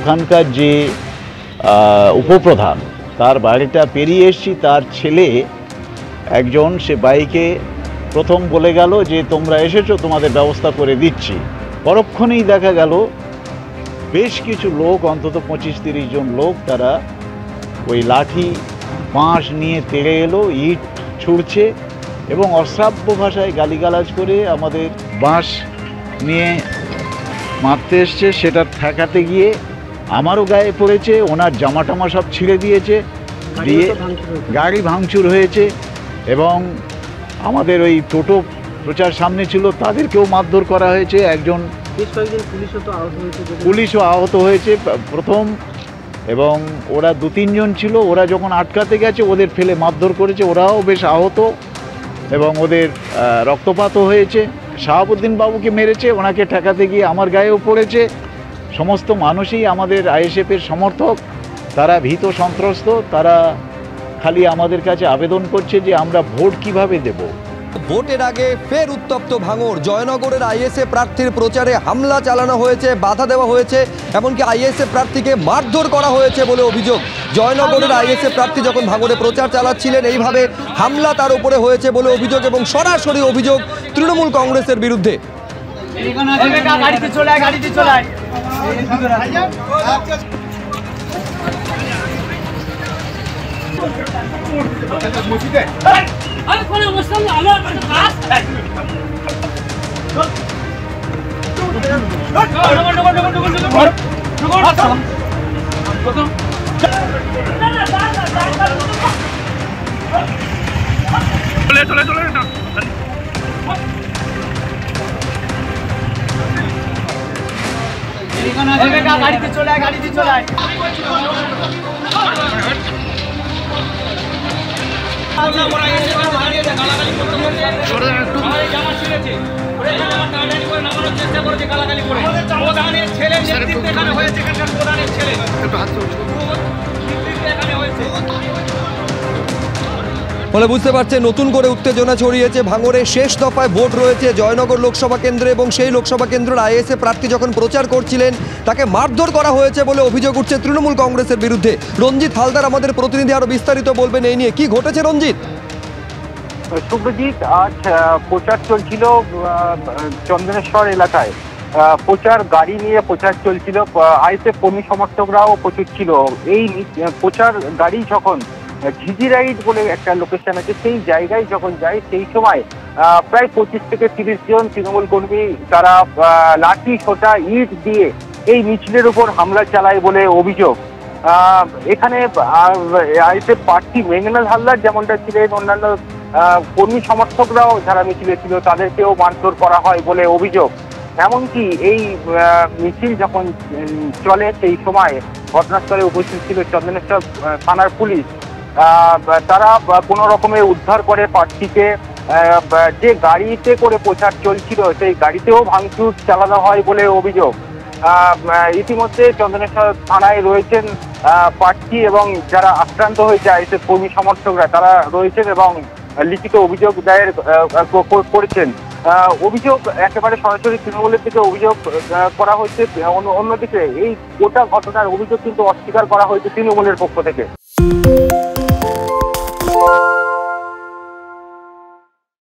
ওখানকার যে উপপ্রধান তার বাড়িটা পেরিয়ে এসেছি, তার ছেলে একজন সে বাইকে প্রথম বলে গেল যে তোমরা এসেছো, তোমাদের ব্যবস্থা করে দিচ্ছি। পরক্ষণেই দেখা গেল বেশ কিছু লোক, অন্তত 25-30 জন লোক, তারা ওই লাঠি বাঁশ নিয়ে তেড়ে এলো, ইট ছুঁড়ছে এবং অশ্রাব্য ভাষায় গালিগালাজ করে আমাদের বাঁশ নিয়ে মারতে এসছে। সেটা ঠেকাতে গিয়ে আমারও গায়ে পড়েছে, ওনার জামা টামা সব ছিঁড়ে দিয়েছে, দিয়ে গাড়ি ভাঙচুর হয়েছে এবং আমাদের ওই টোটো প্রচার সামনে ছিল তাদেরকেও মারধর করা হয়েছে। একজন পুলিশও আহত হয়েছে প্রথম, এবং ওরা 2-3 জন ছিল, ওরা যখন আটকাতে গেছে ওদের ফেলে মারধর করেছে, ওরাও বেশ আহত এবং ওদের রক্তপাতও হয়েছে। শাহাবুদ্দিন বাবুকে মেরেছে, ওনাকে ঠেকাতে গিয়ে আমার গায়েও পড়েছে। সমস্ত মানুষই আমাদের আইএসএফের সমর্থক, তারা ভীত সন্ত্রস্ত, তারা খালি আমাদের কাছে আবেদন করছে যে আমরা ভোট কিভাবে দেব। ভোটের আগে ফের উত্তপ্ত ভাঙড়। জয়নগরের আইএসএফ প্রার্থীর প্রচারে হামলা চালানো হয়েছে, বাধা দেওয়া হয়েছে, এমনকি আইএসএফ প্রার্থীকে মারধর করা হয়েছে বলে অভিযোগ। জয়নগরের আইএসএফ প্রার্থী যখন ভাঙড়ে প্রচার চালাচ্ছিলেন এইভাবে হামলা তার উপরে হয়েছে বলে অভিযোগ, এবং সরাসরি অভিযোগ তৃণমূল কংগ্রেসের বিরুদ্ধে। গাড়িতে চলে আয়। ফলে বুঝতে পারছে নতুন করে উত্তেজনা ছড়িয়েছে ভাঙড়ে। শেষ দফায় ভোট রয়েছে জয়নগর লোকসভা কেন্দ্রে, এবং সেই লোকসভা কেন্দ্রের আইএসএফ প্রার্থী যখন প্রচার করছিলেন তাকে মারধর করা হয়েছে বলে অভিযোগ উঠছে তৃণমূল কংগ্রেসের বিরুদ্ধে। রঞ্জিত হালদার আমাদের প্রতিনিধি আরো বিস্তারিত বলবেন এই নিয়ে। কি ঘটেছে রঞ্জিত? শুভজিৎ, আজ প্রচার চলছিল চন্দনেশ্বর এলাকায়। প্রচার গাড়ি নিয়ে প্রচার চলছিল, আইএসএফ কর্মী সমর্থকরাও প্রচুর ছিল। এই প্রচার গাড়ি যখন ঝিঝিরাইড বলে একটা লোকেশন আছে, সেই জায়গায় যখন যায় সেই সময় প্রায় 25 থেকে 30 জন তৃণমূল কর্মী তারা লাঠি ছোটা ইট দিয়ে এই মিছিলের উপর হামলা চালায় বলে অভিযোগ। এখানে আইএসএফ প্রার্থী মেঘনাথ হালদার যেমনটা ছিলেন, অন্যান্য কর্মী সমর্থকরাও যারা মিছিলে ছিল তাদেরকেও মারধর করা হয় বলে অভিযোগ। এমনকি এই মিছিল যখন চলে সেই সময় ঘটনাস্থলে উপস্থিত ছিল চন্দনেশ্বর থানার পুলিশ। তারা কোনো রকমে উদ্ধার করে প্রার্থীকে। যে গাড়িতে করে প্রচার চলছিল সেই গাড়িতেও ভাঙচুর চালানো হয় বলে অভিযোগ। ইতিমধ্যে চন্দনেশ্বর থানায় রয়েছেন প্রার্থী এবং যারা আক্রান্ত হয়েছে আইএসএফ কর্মী সমর্থকরা, তারা রয়েছেন এবং লিখিত অভিযোগ দায়ের করেছেন। অভিযোগ একেবারে সরাসরি তৃণমূলের থেকে অভিযোগ করা হচ্ছে। অন্যদিকে এই গোটা ঘটনার অভিযোগ কিন্তু অস্বীকার করা হয়েছে তৃণমূলের পক্ষ থেকে।